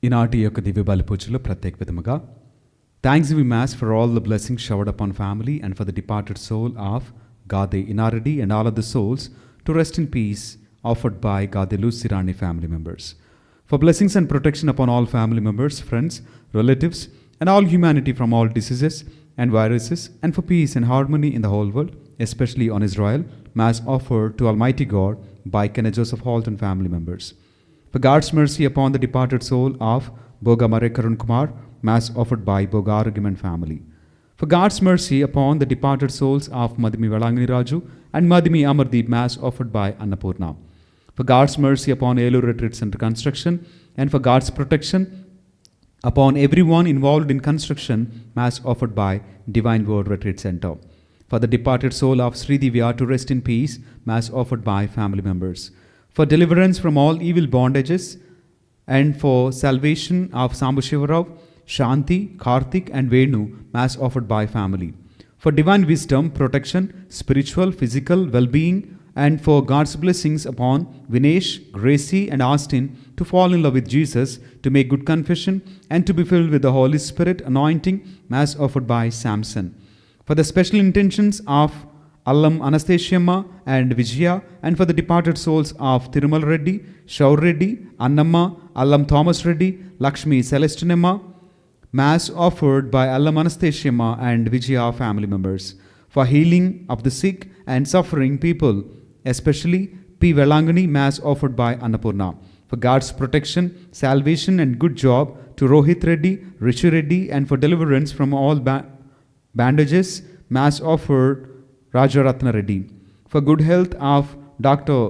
ఈనాటి యొక్క దివ్య బలి పూజలో ప్రత్యేక విధముగా thanksgiving mass for all the blessings showered upon family and for the departed soul of Gade Inareddy and all of the souls to rest in peace offered by Gade Lucyrani family members. For blessings and protection upon all family members, friends, relatives and all humanity from all diseases and viruses, and for peace and harmony in the whole world, especially on Israel, mass offered to Almighty God by Kenneth Joseph Halton family members. For God's mercy upon the departed soul of Boga Mare Karun Kumar, mass offered by Boga Argument family. For God's mercy upon the departed souls of Madhimi Velangani Raju and Madhimi Amardeep, mass offered by Annapurna. For God's mercy upon Elur Retreat Center construction, and for God's protection upon everyone involved in construction, mass offered by Divine Word Retreat Center. For the departed soul of Sri Divya to rest in peace, mass offered by family members. For deliverance from all evil bondages, and for salvation of Sambu Shivarao, Shanti, Karthik and Venu, mass offered by family. For divine wisdom, protection, spiritual, physical well-being, and for God's blessings upon Vinesh, Gracie and Austin to fall in love with Jesus, to make good confession and to be filled with the Holy Spirit anointing, mass offered by Samson. For the special intentions of Allam Anastasiamma and Vijaya, and for the departed souls of Thirumal Reddy, Shaur Reddy, Annamma, Allam Thomas Reddy, Lakshmi Celestinamma, mass offered by Allam Anastasiamma and Vijaya family members. For healing of the sick and suffering people, especially P. Velangani, mass offered by Annapurna. For God's protection, salvation and good job to Rohit Reddy, Rishi Reddy, and for deliverance from all bandages, mass offered Rajaratna Reddy. For good health of Dr.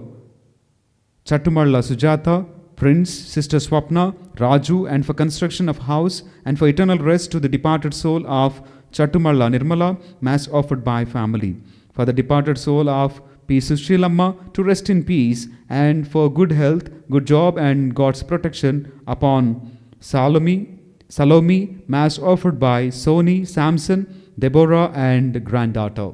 Chattumalla Sujata, Prince, Sister Swapna, Raju, and for construction of house, and for eternal rest to the departed soul of Chattumalla Nirmala, mass offered by family. For the departed soul of P. Sushilamma to rest in peace, and for good health, good job, and God's protection upon Salome, mass offered by Soni, Samson, Deborah, and granddaughter.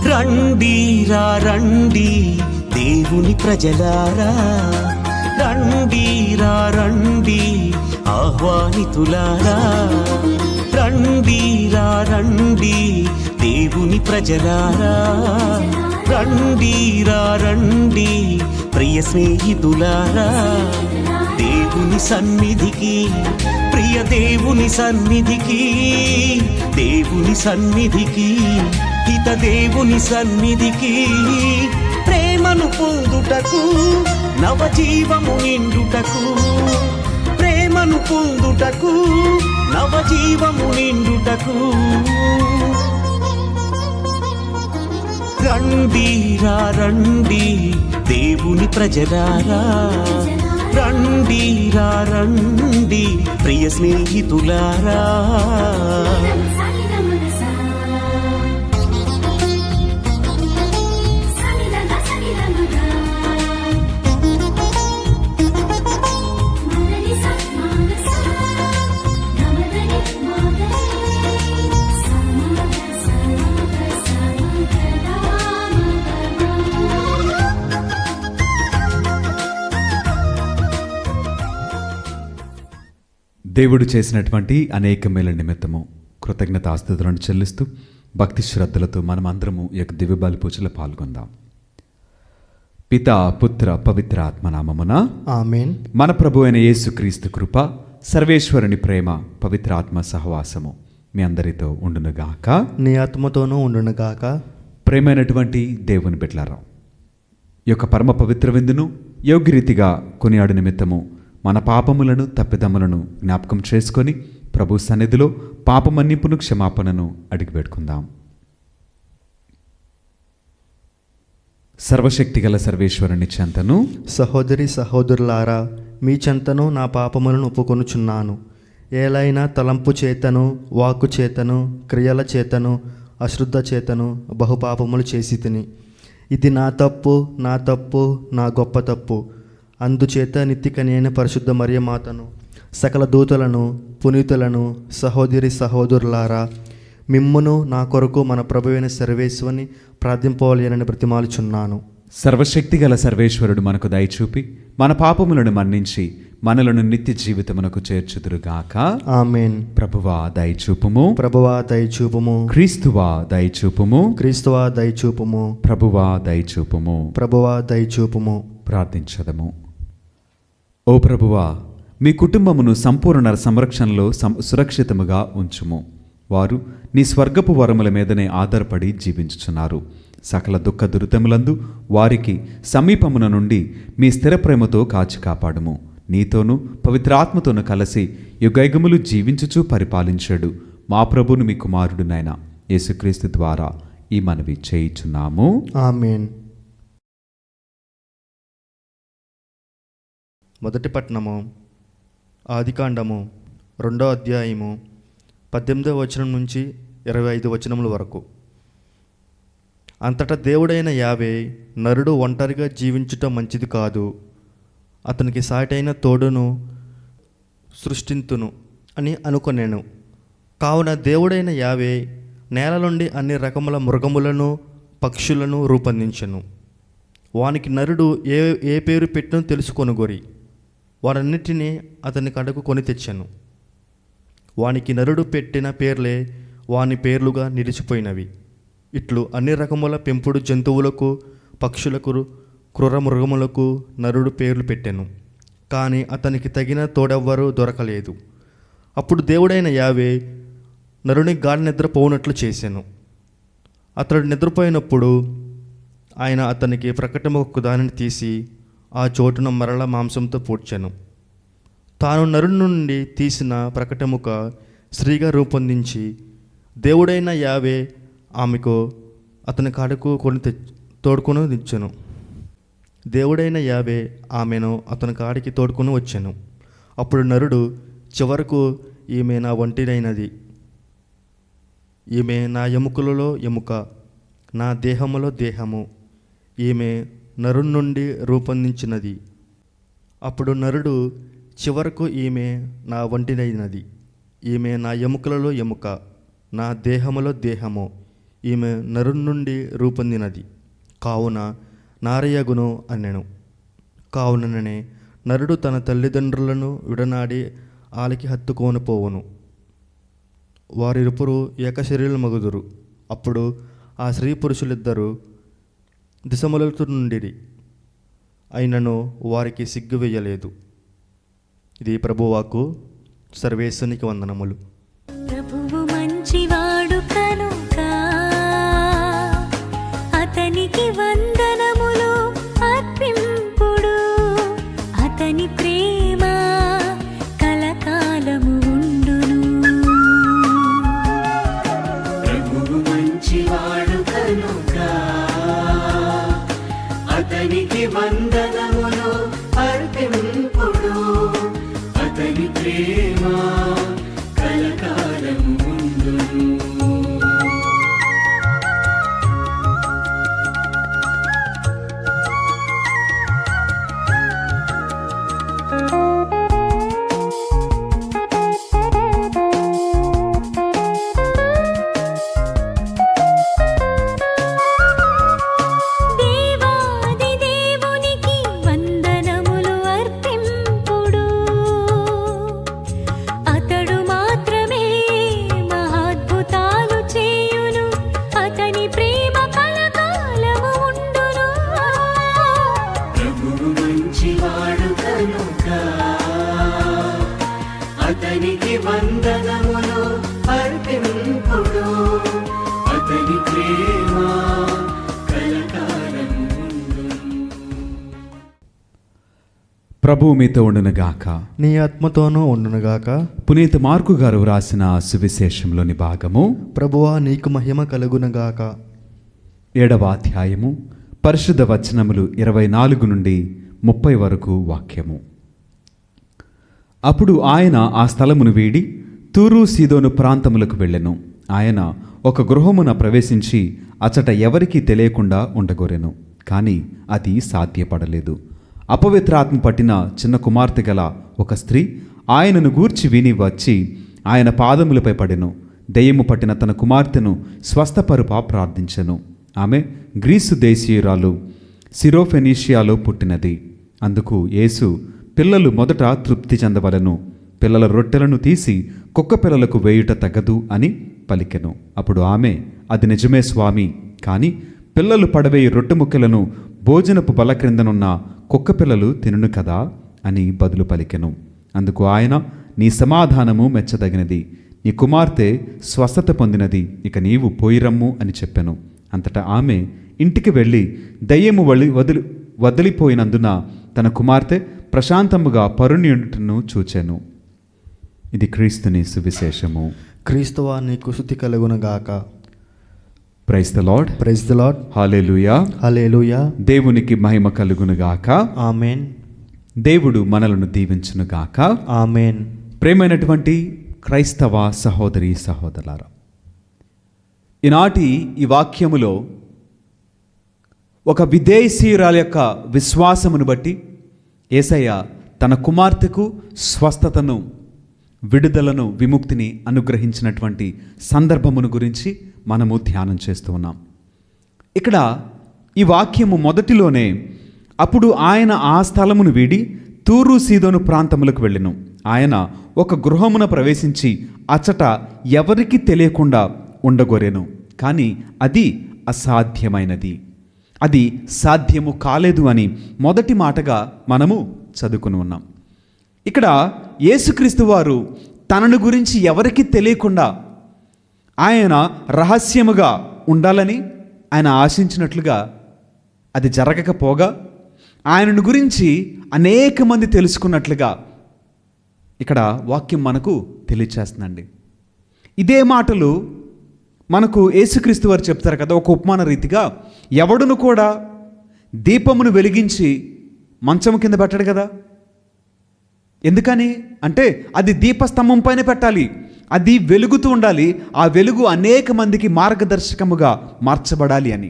రండిరా రండి దేవుని ప్రజలారా, రండిరా రండి ఆహ్వానితులారా, రండిరా రండి దేవుని ప్రజలారా, రండిరా రండి ప్రియ స్నేహితులారా, దేవుని సన్నిధికి, ప్రియ దేవుని సన్నిధికి, దేవుని సన్నిధికి, హిత దేవుని సన్నిధికి, ప్రేమను పొందుటకు, నవజీవము నిండుటకు, ప్రేమను పొందుటకు, నవజీవము నిండుటకు, రండిరా రండి దేవుని ప్రజలారా, రండిరా రండి ప్రియ స్నేహితులారా. దేవుడు చేసినటువంటి అనేక మేల నిమిత్తము కృతజ్ఞతాస్తుతులను చెల్లిస్తూ భక్తి శ్రద్ధలతో మనమందరము ఈ యొక్క దివ్య బలి పూజలో పాల్గొందాం. పితా పుత్ర పవిత్ర ఆత్మనామమున ఆమేన్. మన ప్రభు అయిన యేసుక్రీస్తు కృప, సర్వేశ్వరుని ప్రేమ, పవిత్ర ఆత్మ సహవాసము మీ అందరితో ఉండునుగాక. నీ ఆత్మతోనూ ఉండునుగాక. ప్రేమైనటువంటి దేవుని బిడ్డలారా, ఈ యొక్క పరమ పవిత్ర విందును యోగ్యరీతిగా కొనియాడు నిమిత్తము మన పాపములను తప్పిదమ్ములను జ్ఞాపకం చేసుకొని ప్రభు సన్నిధిలో పాపమన్నిపును క్షమాపణను అడిగి పెట్టుకుందాం. సర్వశక్తిగల సర్వేశ్వరుని చెంతను సహోదరి సహోదరులారా, మీ చెంతను నా పాపములను ఒప్పుకొనుచున్నాను. ఏలైనా తలంపు చేతను, వాక్కు చేతను, క్రియల చేతను, అశ్రద్ధ చేతను బహుపాపములు చేసి తిని. ఇది నా తప్పు, నా గొప్ప తప్పు. అందుచేత నిత్యకన్యైన పరిశుద్ధ మరియమాతను, సకల దూతలను, పునీతులను, సహోదరి సహోదరులారా, మిమ్మును నా కొరకు మన ప్రభువైన సర్వేశ్వరుని ప్రార్థింపవలెనని బ్రతిమాలుచున్నాను. సర్వశక్తిగల సర్వేశ్వరుడు మనకు దయచూపి మన పాపములను మన్నించి మనలను నిత్య జీవితమునకు చేర్చుదురుగాక. ఆమేన్. ప్రభువా దయచూపుము, ప్రభువా దయచూపుము. క్రీస్తువా దయచూపుము, క్రీస్తువా దయచూపుము. ప్రభువా దయచూపుము. ప్రభువా దయచూపుము. ప్రార్థించదము. ఓ ప్రభువా, మీ కుటుంబమును సంపూర్ణ సంరక్షణలో సురక్షితముగా ఉంచుము. వారు నీ స్వర్గపు వరముల మీదనే ఆధారపడి జీవించుచున్నారు. సకల దుఃఖ దురితములందు వారికి సమీపమున నుండి మీ స్థిర ప్రేమతో కాచి కాపాడుము. నీతోనూ పవిత్రాత్మతోనూ కలిసి యుగయుగములు జీవించుచూ పరిపాలించాడు మా ప్రభువును మీ కుమారుడునైన యేసుక్రీస్తు ద్వారా ఈ మనవి చేయుచున్నాము. ఆమేన్. మొదటి పట్టణము ఆదికాండము 2వ అధ్యాయము 18వ వచనం నుంచి 25 వచనముల వరకు. అంతటా దేవుడైన యావే, నరుడు ఒంటరిగా జీవించుట మంచిది కాదు, అతనికి సాటైన తోడును సృష్టింతును అని అనుకొనెను. కావున దేవుడైన యావే నేల నుండి అన్ని రకముల మృగములను, పక్షులను రూపొందించెను. వానికి నరుడు ఏ పేరు పెట్టును తెలుసుకొనుగొరి. వారన్నిటినీ అతని కడకు కొని తెచ్చాను. వానికి నరుడు పెట్టిన పేర్లే వాని పేర్లుగా నిలిచిపోయినవి. ఇట్లు అన్ని రకముల పెంపుడు జంతువులకు, పక్షులకు, క్రూర మృగములకు నరుడు పేర్లు పెట్టెను. కానీ అతనికి తగిన తోడెవ్వరూ దొరకలేదు. అప్పుడు దేవుడైన యావే నరుని గాఢ నిద్ర పోవునట్లు చేశాను. అతడు నిద్రపోయినప్పుడు ఆయన అతనికి ప్రకటముకు దానిని తీసి ఆ చోటున మరల మాంసంతో పూడ్చెను. తాను నరుని నుండి తీసిన ప్రకటముక స్త్రీగా రూపొందించి దేవుడైన యావే ఆమెకు అతని కాడకు తోడుకొని తెచ్చెను. దేవుడైన యావే ఆమెను అతని కాడికి తోడుకొని వచ్చెను. అప్పుడు నరుడు చివరకు, ఈమె నా ఒంటినైనది, ఈమె నా ఎముకలలో ఎముక, నా దేహములో దేహము, ఈమె నరుని నుండి రూపొందించినది. అప్పుడు నరుడు చివరకు, ఈమె నా ఒంటినైనది, ఈమె నా ఎముకలలో ఎముక, నా దేహములో దేహము, ఈమె నరుని నుండి రూపొందినది, కావున నారయగును అనెను. కావుననే నరుడు తన తల్లిదండ్రులను విడనాడి ఆలికి హత్తుకొని పోవును. వారిరుపురు ఏకశరీరమగుదురు. అప్పుడు ఆ స్త్రీ పురుషులిద్దరూ దిశములతో నుండిరి, అయినను వారికి సిగ్గు వేయలేదు. ఇది ప్రభువాకు. సర్వేశ్వరునికి వందనములు. ప్రభువు మంచివాడు కనుక అతనికి వందనములు అర్పింపుడు. అతని ప్రేమ కలకాలము ఉండును. ప్రభువు మంచివాడు కనుక అతనికి వందనములు అర్పింపుడు. అతని ప్రేమ కలకాలము ఉండును. దేవాది దేవునికి అతని ప్రేమ కలకాలం ఉండును. ప్రభువు మీతో ఉండునుగాక. నీ ఆత్మతోనూ ఉండునుగాక. పునీత మార్కు గారు వ్రాసిన సువిశేషంలోని భాగము. ప్రభువా నీకు మహిమ కలుగునుగాక. 7వ అధ్యాయము, పరిశుద్ధ వచనములు 24 నుండి 30 వరకు వాక్యము. అప్పుడు ఆయన ఆ స్థలమును వీడి తూరు సీదోను ప్రాంతములకు వెళ్ళెను. ఆయన ఒక గృహమున ప్రవేశించి అచట ఎవరికీ తెలియకుండా ఉండగోరెను. కానీ అది సాధ్యపడలేదు. అపవిత్రాత్మ పట్టిన చిన్న కుమార్తె గల ఒక స్త్రీ ఆయనను గూర్చి విని వచ్చి ఆయన పాదములపై పడెను. దెయ్యము పట్టిన తన కుమార్తెను స్వస్థపరుప ప్రార్థించెను. ఆమె గ్రీసు దేశీయురాలు, సిరోఫెనీషియాలో పుట్టినది. అందుకు యేసు, పిల్లలు మొదట తృప్తి చెందవలను, పిల్లల రొట్టెలను తీసి కుక్క పిల్లలకు వేయుట తగదు అని పలికెను. అప్పుడు ఆమె, అది నిజమే స్వామి, కానీ పిల్లలు పడవేయి రొట్టె ముక్కలను భోజనపు బల క్రిందనున్న కుక్క పిల్లలు తినును కదా అని బదులు పలికెను. అందుకు ఆయన, నీ సమాధానము మెచ్చదగినది, నీ కుమార్తె స్వస్థత పొందినది, ఇక నీవు పోయిరమ్ము అని చెప్పెను. అంతటా ఆమె ఇంటికి వెళ్ళి దయ్యము వదిలిపోయినందున తన కుమార్తె ప్రశాంతముగా పరునియుటను చూచెను. ఇది క్రీస్తుని సువిశేషము. క్రీస్తువా నీకు స్తుతి కలుగునుగాక. Praise the Lord. Praise the Lord. హల్లెలూయా. హల్లెలూయా. దేవునికి మహిమ కలుగునుగాక. ఆమేన్. దేవుడు మనలను దీవించునుగాక. ఆమేన్. ప్రేమైనటువంటి క్రైస్తవ సహోదరి సహోదరులారా, ఈనాటి ఈ వాక్యములో ఒక విదేశీయురాల యొక్క విశ్వాసమును బట్టి యేసయ్య తన కుమార్తెకు స్వస్థతను, విడుదలను, విముక్తిని అనుగ్రహించినటువంటి సందర్భమును గురించి మనము ధ్యానం చేస్తూ ఉన్నాం. ఇక్కడ ఈ వాక్యము మొదటిలోనే, అప్పుడు ఆయన ఆ స్థలమును వీడి తూరు సీదోను ప్రాంతములకు వెళ్ళెను. ఆయన ఒక గృహమున ప్రవేశించి అచట ఎవరికి తెలియకుండా ఉండగోరెను. కానీ అది అసాధ్యమైనది, అది సాధ్యము కాలేదు అని మొదటి మాటగా మనము చదువుకుని ఉన్నాం. ఇక్కడ యేసుక్రీస్తు వారు తనను గురించి ఎవరికి తెలియకుండా ఆయన రహస్యముగా ఉండాలని ఆయన ఆశించినట్లుగా అది జరగకపోగా ఆయనను గురించి అనేక మంది తెలుసుకున్నట్లుగా ఇక్కడ వాక్యం మనకు తెలియచేస్తుందండి. ఇదే మాటలు మనకు యేసుక్రీస్తు వారు చెప్తారు కదా, ఒక ఉపమాన రీతిగా. ఎవడును కూడా దీపమును వెలిగించి మంచము కింద పెట్టడు కదా. ఎందుకని అంటే అది దీపస్తంభం పైన పెట్టాలి, అది వెలుగుతూ ఉండాలి, ఆ వెలుగు అనేక మందికి మార్గదర్శకముగా మార్చబడాలి అని.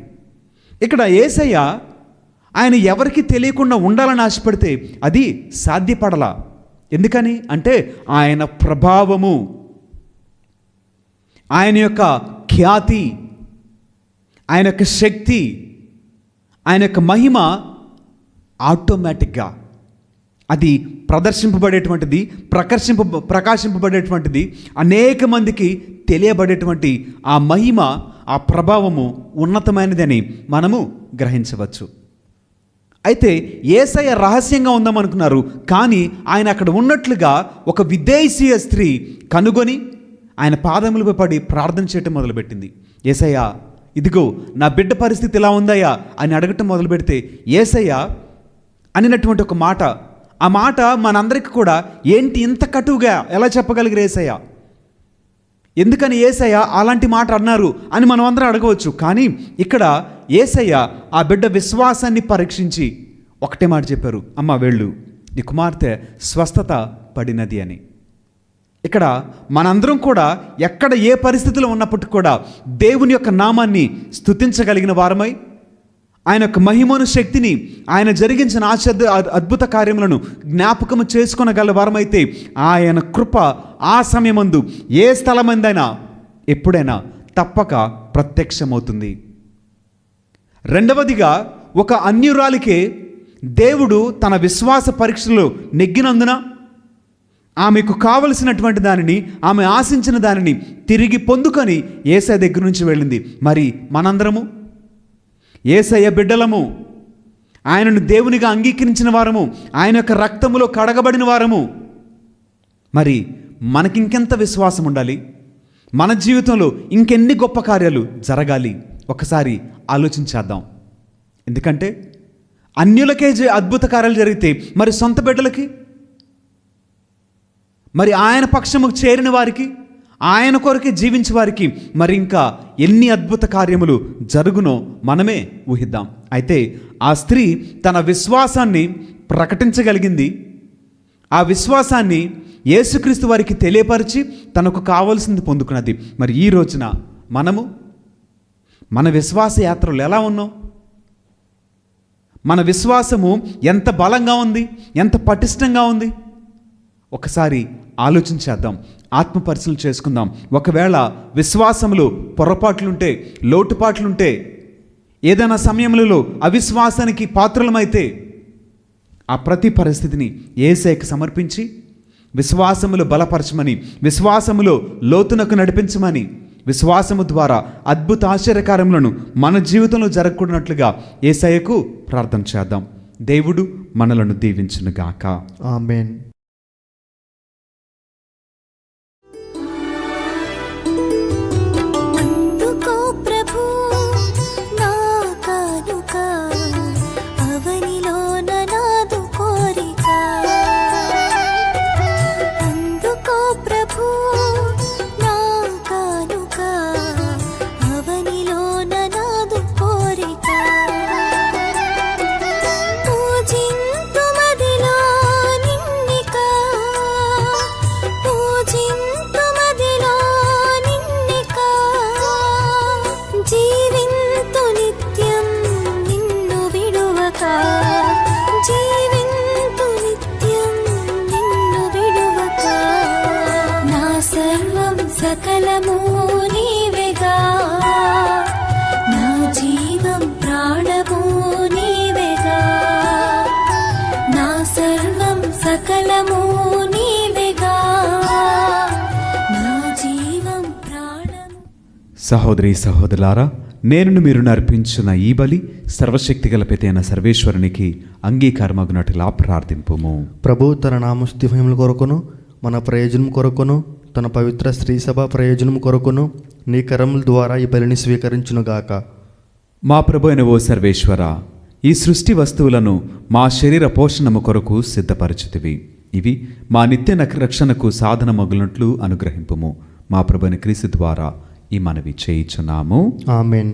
ఇక్కడ యేసయ్య ఆయన ఎవరికి తెలియకుండా ఉండాలని ఆశపడితే అది సాధ్యపడలా. ఎందుకని అంటే ఆయన ప్రభావము, ఆయన యొక్క ఖ్యాతి, ఆయన యొక్క శక్తి, ఆయన యొక్క మహిమ ఆటోమేటిక్గా అది ప్రదర్శింపబడేటువంటిది, ప్రకాశింపబడేటువంటిది, అనేక మందికి తెలియబడేటువంటి ఆ మహిమ, ఆ ప్రభావము ఉన్నతమైనదని మనము గ్రహించవచ్చు. అయితే యేసయ్య రహస్యంగా ఉందామనుకున్నారు, కానీ ఆయన అక్కడ ఉన్నట్లుగా ఒక విదేశీయ స్త్రీ కనుగొని ఆయన పాదములపై పడి ప్రార్థన చేయటం మొదలుపెట్టింది. యేసయ్య, ఇదిగో నా బిడ్డ పరిస్థితి ఇలా ఉందయ్యా అని అడగటం మొదలు పెడితే యేసయ్య అనినటువంటి ఒక మాట, ఆ మాట మనందరికీ కూడా ఏంటి ఇంత కటువుగా ఎలా చెప్పగలిగారు యేసయ్య, ఎందుకని యేసయ్య అలాంటి మాట అన్నారు అని మనం అందరం అడగవచ్చు. కానీ ఇక్కడ యేసయ్య ఆ బిడ్డ విశ్వాసాన్ని పరీక్షించి ఒకటే మాట చెప్పారు, అమ్మ వెళ్ళు, నీ కుమార్తె స్వస్థత పడినది అని. ఇక్కడ మనందరం కూడా ఎక్కడ ఏ పరిస్థితిలో ఉన్నప్పటికీ కూడా దేవుని యొక్క నామాన్ని స్తుతించగలిగిన వారమై, ఆయన యొక్క మహిమను, శక్తిని, ఆయన జరిగించిన అద్భుత కార్యములను జ్ఞాపకము చేసుకొనగల వారమైతే ఆయన కృప ఆ సమయమందు ఏ స్థలమందైనా ఎప్పుడైనా తప్పక ప్రత్యక్షమవుతుంది. రెండవదిగా, ఒక అన్యురాలికే దేవుడు తన విశ్వాస పరీక్షలో నెగ్గినందున ఆమెకు కావలసినటువంటి దానిని, ఆమె ఆశించిన దానిని తిరిగి పొందుకొని యేసయ్య దగ్గర నుంచి వెళ్ళింది. మరి మనందరము యేసయ్య బిడ్డలము, ఆయనను దేవునిగా అంగీకరించిన వారము, ఆయన యొక్క రక్తములో కడగబడిన వారము. మరి మనకింకెంత విశ్వాసం ఉండాలి, మన జీవితంలో ఇంకెన్ని గొప్ప కార్యాలు జరగాలి ఒకసారి ఆలోచించేద్దాం. ఎందుకంటే అన్యులకే అద్భుత కార్యాలు జరిగితే మరి సొంత బిడ్డలకి, మరి ఆయన పక్షముకు చేరిన వారికి, ఆయన కొరకే జీవించే వారికి మరి ఇంకా ఎన్ని అద్భుత కార్యములు జరుగునో మనమే ఊహిద్దాం. అయితే ఆ స్త్రీ తన విశ్వాసాన్ని ప్రకటించగలిగింది. ఆ విశ్వాసాన్ని యేసుక్రీస్తు వారికి తెలియపరిచి తనకు కావాల్సింది పొందుకున్నది. మరి ఈ రోజున మనము మన విశ్వాస యాత్రలు ఎలా ఉన్నాం? మన విశ్వాసము ఎంత బలంగా ఉంది, ఎంత పటిష్టంగా ఉంది? ఒకసారి ఆలోచించేద్దాం, ఆత్మపరిశీలన చేసుకుందాం. ఒకవేళ విశ్వాసములో పొరపాట్లుంటే, లోటుపాట్లుంటే, ఏదైనా సమయంలో అవిశ్వాసానికి పాత్రలమైతే ఆ ప్రతి పరిస్థితిని యేసుకు సమర్పించి విశ్వాసములో బలపరచమని, విశ్వాసములో లోతునకు నడిపించమని, విశ్వాసము ద్వారా అద్భుత ఆశ్చర్యకార్యములను మన జీవితంలో జరగకూడనట్లుగా యేసయ్యకు ప్రార్థన చేద్దాం. దేవుడు మనలను దీవించునుగాక. ఆమేన్. అందుకో ప్రభు నా కానుక, అవనిలోన నాదు కోరిక. అందుకో ప్రభు నా కానుక, అవనిలోన నాదు కోరిక. పూజింతుమదిలో నిన్నిక, పూజింతుమదిలో నిన్నిక. జీవింతు నిత్యం నిన్ను విడువక, జీవింతు నిత్యం నిన్ను విడువక. నా సర్వం సకలము నీవేగా, నా జీవం ప్రాణము నీవేగా. నా సర్వం సకలము నీవేగా, నా జీవం ప్రాణము. సహోదరి సహోదరులారా, నేను మీరు అర్పించిన ఈ బలి సర్వశక్తిగల పితైన సర్వేశ్వరునికి అంగీకారమగునట్లా ప్రార్థింపుము. ప్రభు తన నామస్తుతిమహిమల కొరకును మన ప్రయోజనం కొరకును తన పవిత్ర స్త్రీ సభ ప్రయోజనం కొరకును నీ కరముల ద్వారా ఈ బలిని స్వీకరించునుగాక. మా ప్రభు అయిన ఓ సర్వేశ్వర, ఈ సృష్టి వస్తువులను మా శరీర పోషణము కొరకు సిద్ధపరచుతివి. ఇవి మా నిత్య రక్షణకు సాధనమగునట్లు అనుగ్రహింపుము. మా ప్రభు అయిన క్రీస్తు ద్వారా ఈ మనవి చేయుచున్నాము. ఆమేన్.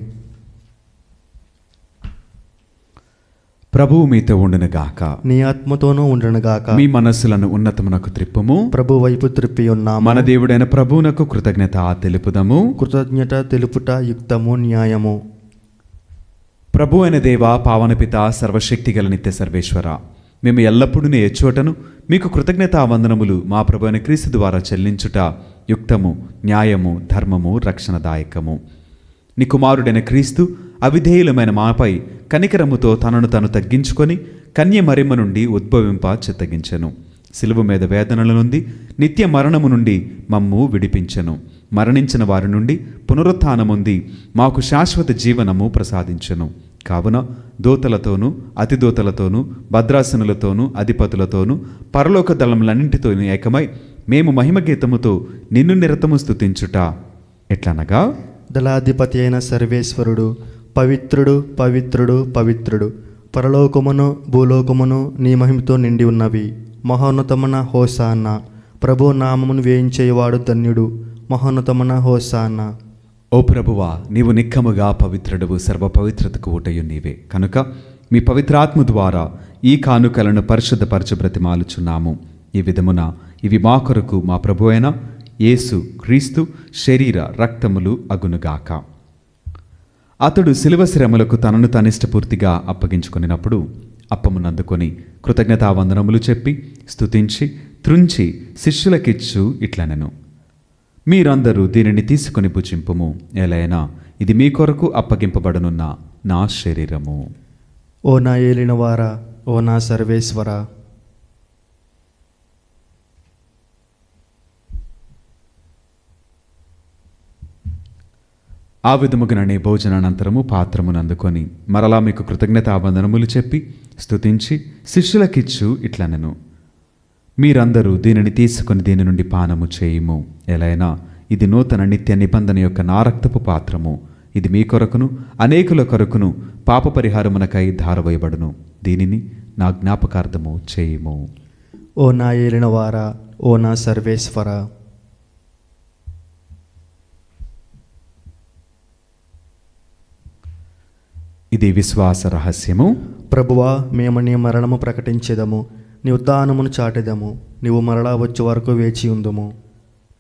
ప్రభువు మీతో ఉండునుగాక. నీ ఆత్మతోనూ ఉండునుగాక. మీ మనస్సులను ఉన్నతమునకు త్రిప్పుము. ప్రభు వైపు త్రిప్పి ఉన్నాము. మన దేవుడైన ప్రభువునకు కృతజ్ఞత తెలుపుదము. కృతజ్ఞత తెలుపుట యుక్తము, న్యాయము. ప్రభు అయిన దేవ, పావనపిత, సర్వశక్తిగల నిత్య సర్వేశ్వర, మేము ఎల్లప్పుడూ నీ ఎచ్చోటను మీకు కృతజ్ఞతా వందనములు మా ప్రభు అయిన క్రీస్తు ద్వారా చెల్లించుట యుక్తము, న్యాయము, ధర్మము, రక్షణదాయకము. నీ కుమారుడైన క్రీస్తు అవిధేయులమైన మాపై కనికరముతో తనను తను తగ్గించుకొని కన్య మరిమ నుండి ఉద్భవింప చిత్తగించెను. శిలువ మీద వేదనల నుండి నిత్య మరణము నుండి మమ్ము విడిపించెను. మరణించిన వారి నుండి పునరుత్థానముంది మాకు శాశ్వత జీవనము ప్రసాదించెను. కావున దూతలతోనూ అతిదూతలతోనూ భద్రాసనులతోనూ అధిపతులతోనూ పరలోక దళములన్నింటితోనూ ఏకమై మేము మహిమగీతముతో నిన్ను నిరతము స్తుతించుట ఎట్లనగా, దళాధిపతి అయిన సర్వేశ్వరుడు పవిత్రుడు, పవిత్రుడు, పవిత్రుడు. పరలోకమును భూలోకమును నీ మహిమతో నిండి ఉన్నవి. మహోన్నతమున హోసాన్నా. ప్రభు నామమును వేయించేవాడు ధన్యుడు. మహోన్నతమున హోసాన్నా. ఓ ప్రభువా, నీవు నిక్కముగా పవిత్రుడవు, సర్వ పవిత్రతకు ఊటయు నీవే. కనుక మీ పవిత్రాత్మ ద్వారా ఈ కానుకలను పరిశుద్ధపరచు బ్రతిమాలుచున్నాము. ఈ విధమున ఇవి మా కొరకు మా ప్రభు అయిన యేసు క్రీస్తు శరీర రక్తములు అగునుగాక. అతడు శిలువ శ్రమలకు తనను తనిష్టపూర్తిగా అప్పగించుకొనినప్పుడు అప్పమునందుకొని కృతజ్ఞతావందనములు చెప్పి స్తుతించి త్రుంచి శిష్యులకిచ్చు ఇట్లనెను, మీరందరూ దీనిని తీసుకొని భుజింపుము. ఎలైనా ఇది మీ కొరకు అప్పగింపబడనున్న నా శరీరము. ఓ నా ఏలినవారా, ఓ నా సర్వేశ్వర. ఆ విధముగానే భోజనానంతరము పాత్రమును అందుకొని మరలా మీకు కృతజ్ఞతావందనములు చెప్పి స్తుతించి శిష్యులకిచ్చు ఇట్లనెను, మీరందరూ దీనిని తీసుకొని దీని నుండి పానము చేయుము. ఎలైనా ఇది నూతన నిత్య నిబంధన యొక్క నా రక్తపు పాత్రము. ఇది మీ కొరకును అనేకుల కొరకును పాప పరిహారమునకై ధారవేయబడును. దీనిని నా జ్ఞాపకార్థము చేయుము. ఓ నా ఏలినవారా, ఓ నా సర్వేశ్వర. ఇది విశ్వాస రహస్యము. ప్రభువా, మేము నీ మరణము ప్రకటించెదము, నీ ఉత్థానమును చాటెదము, నీవు మరలా వచ్చే వరకు వేచి ఉందుము.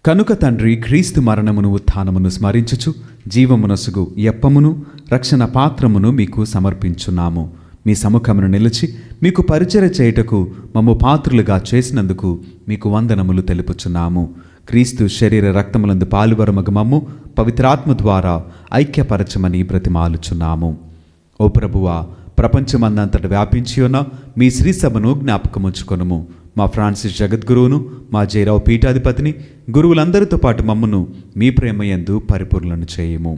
కనుక తండ్రి, క్రీస్తు మరణమును ఉత్థానమును స్మరించుచు జీవమునసుగు ఎప్పమును రక్షణ పాత్రమును మీకు సమర్పించున్నాము. మీ సముఖమును నిలిచి మీకు పరిచర్య చేయుటకు మమ్ము పాత్రులుగా చేసినందుకు మీకు వందనములు తెలుపుచున్నాము. క్రీస్తు శరీర రక్తములందు పాలువరమగు మమ్ము పవిత్రాత్మ ద్వారా ఐక్యపరచమని బ్రతిమాలుచున్నాము. ఓ ప్రభువా, ప్రపంచమందంతట వ్యాపించి ఉన్న మీ శ్రీ సభను జ్ఞాపకముంచుకొనుము. మా ఫ్రాన్సిస్ జగద్గురువును, మా జయరావు పీఠాధిపతిని, గురువులందరితో పాటు మమ్మను మీ ప్రేమయందు పరిపూర్ణను చేయుము.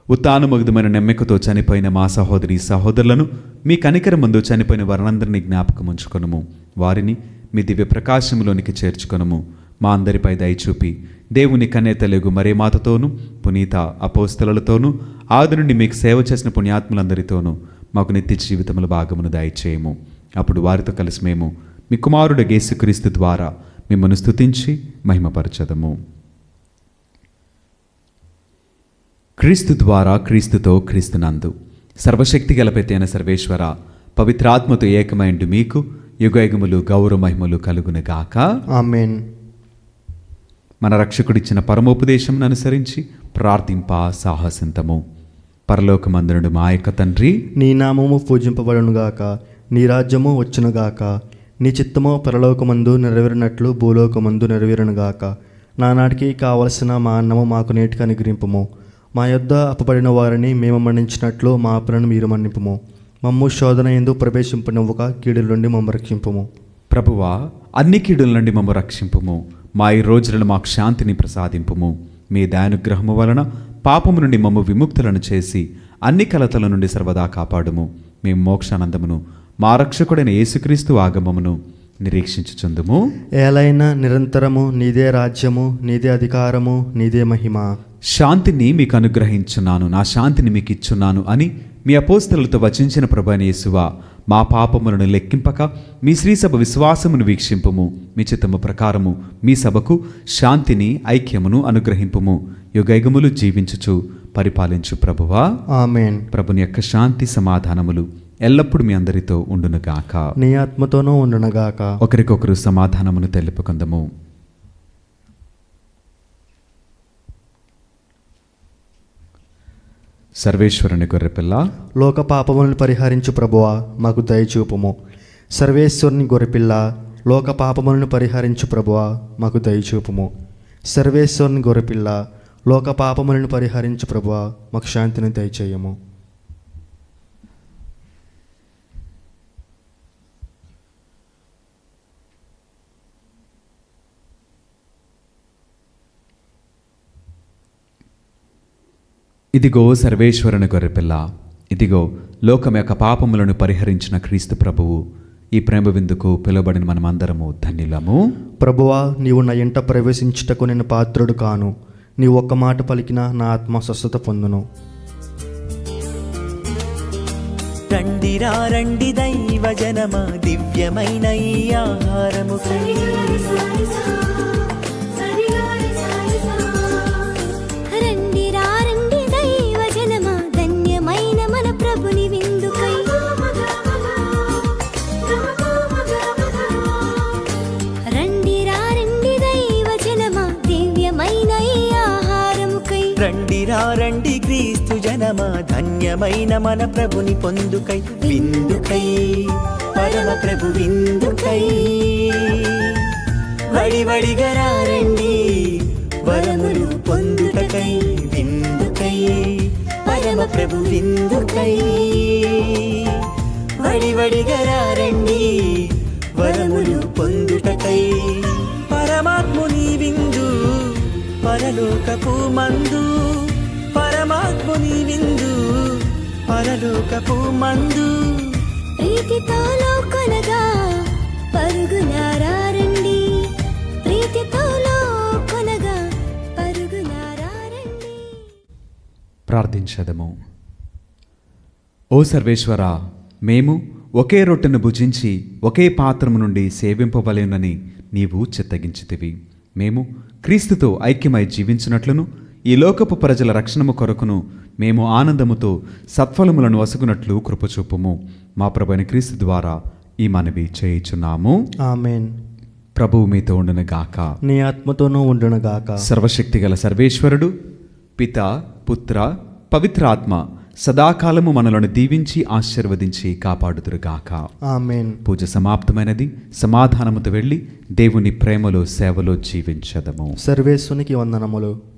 ఉత్తానముగ్ధమైన నమ్మికతో చనిపోయిన మా సహోదరి సహోదరులను, మీ కనికరమందు చనిపోయిన వారందరినీ జ్ఞాపకముంచుకొనుము. వారిని మీ దివ్య ప్రకాశములోనికి చేర్చుకొనుము. మా అందరిపై దయచూపి దేవుని కన్యతలగు మరే మాతతోనూ, పునీత అపోస్తలతోనూ, ఆది నుండి మీకు సేవ చేసిన పుణ్యాత్ములందరితోనూ మాకు నిత్య జీవితముల భాగమును దయచేయము. అప్పుడు వారితో కలిసి మేము మీ కుమారుడు యేసుక్రీస్తు ద్వారా మిమ్మల్ని స్తుతించి మహిమపరచదము. క్రీస్తు ద్వారా, క్రీస్తుతో, క్రీస్తునందు సర్వశక్తి గలపెత్తైన సర్వేశ్వర, పవిత్రాత్మతో ఏకమైండు మీకు యుగయుగములు గౌరవ మహిమలు కలుగునుగాక. ఆమేన్. మన రక్షకుడిచ్చిన పరమోపదేశం అనుసరించి ప్రార్థింప సాహసింతము. పరలోకమందునుడు మా యొక్క తండ్రి, నీ నామము పూజింపబడునుగాక, నీ రాజ్యము వచ్చునుగాక, నీ చిత్తము పరలోకమందు నెరవేరినట్లు భూలోకమందు నెరవేరునుగాక. నానాటికి కావలసిన మా అన్నము మాకు నేటికి అనుగ్రహింపుము. మా యొద్ద అప్పబడిన వారిని మేము మన్నించినట్లు మా అప్పులను మీరు మన్నింపుము. మమ్ము శోధన యందు ప్రవేశింపనివ్వక కీడుల నుండి మమ్ము రక్షింపుము. ప్రభువా, అన్ని కీడుల నుండి మమ్ము రక్షింపుము. మా ఈ రోజులను మాకు శాంతిని ప్రసాదింపుము. మీ దయానుగ్రహము వలన పాపము నుండి మమ్ము విముక్తులను చేసి అన్ని కలతల నుండి సర్వదా కాపాడుము. మేము మోక్షానందమును మా రక్షకుడైన యేసుక్రీస్తు ఆగమమును నిరీక్షించుచుందుము. ఏలైనా నిరంతరము నీదే రాజ్యము, నీదే అధికారము, నీదే మహిమ. శాంతిని మీకు అనుగ్రహించున్నాను, నా శాంతిని మీకు ఇచ్చున్నాను అని మీ అపోస్తలులతో వచించిన ప్రభువైన యేసువా, మా పాపములను లెక్కింపక మీ శ్రీసభ విశ్వాసమును వీక్షింపుము. మీ చిత్తము ప్రకారము మీ సభకు శాంతిని, ఐక్యమును అనుగ్రహింపుము. యుగయుగములు జీవించుచు పరిపాలించు ప్రభువా. ఆమేన్. ప్రభుని యొక్క శాంతి సమాధానములు ఎల్లప్పుడూ మీ అందరితో ఉండునుగాక. నీ ఆత్మతోనూ ఉండునుగాక. ఒకరికొకరు సమాధానమును తెలుపుకుందము. సర్వేశ్వరుని గొర్రెపిల్ల, లోక పాపములను పరిహరించు ప్రభువా, మాకు దయచూపుము. సర్వేశ్వరుని గొర్రెపిల్ల, లోక పాపములను పరిహరించు ప్రభువా, మాకు దయచూపుము. సర్వేశ్వరుని గొర్రెపిల్ల, లోక పాపములను పరిహరించు ప్రభువా, మాకు శాంతిని దయచేయము. ఇదిగో సర్వేశ్వరుని గొర్రెపిల్ల, ఇదిగో లోకం యొక్క పాపములను పరిహరించిన క్రీస్తు ప్రభువు. ఈ ప్రేమ విందుకు పిలువబడిన మనమందరము ధన్యులము. ప్రభువా, నీవు నా ఇంట ప్రవేశించుటకు నేను పాత్రుడు కాను. నీవు ఒక్క మాట పలికినా నా ఆత్మ స్వస్థత పొందును. రండిరా రండి దైవ జనమ, దివ్యమైన ఈ ఆహారము రండిరా రండి దైవ జనమా, ధన్యమైన మన ప్రభుని విందుకై. రండిరా రండి దైవ జనమా, దివ్యమైన ఈ ఆహారముకై. రండిరా రండి క్రీస్తు జనమ, ధన్యమైన మన ప్రభుని పొందుకై. విందుకై, పరమ ప్రభు విందుకై. వడివడిగా రండి వరములు పొందుటకై. విందుకై, పరమ ప్రభు విందుకై. వడివడిగా రండి వరములు పొందుటకై. పరమాత్ముని విందు పరలోకపు మందు, పరమాత్ముని విందు పరలోకపు మందు. ప్రీతితో లోకొనగా పరుగులారా రండి, ప్రీతితో లోకొనగా పరుగులారా ప్రార్థించదము. ఓ సర్వేశ్వర, మేము ఒకే రొట్టెను భుజించి ఒకే పాత్రము నుండి సేవింపవలెనని నీవు చిత్తగించితివి. మేము క్రీస్తుతో ఐక్యమై జీవించినట్లును ఈ లోకపు ప్రజల రక్షణము కొరకును మేము ఆనందముతో సత్ఫలములను వసుకున్నట్లు కృపచూపుము. మా ప్రభువైన క్రీస్తు ద్వారా ఈ మనవి చేయుచున్నాము. ఆమెన్. ప్రభువు మీతో ఉండునుగాక. నీ ఆత్మతోనూ ఉండునుగాక. సర్వశక్తిగల సర్వేశ్వరుడు పిత, పుత్ర, పవిత్రాత్మ సదాకాలము మనలను దీవించి ఆశీర్వదించి కాపాడుదురుగాక. ఆమెన్. పూజ సమాప్తమైనది. సమాధానముతో వెళ్ళి దేవుని ప్రేమలో సేవలో జీవించదము. సర్వేశ్వనికి వందనములు.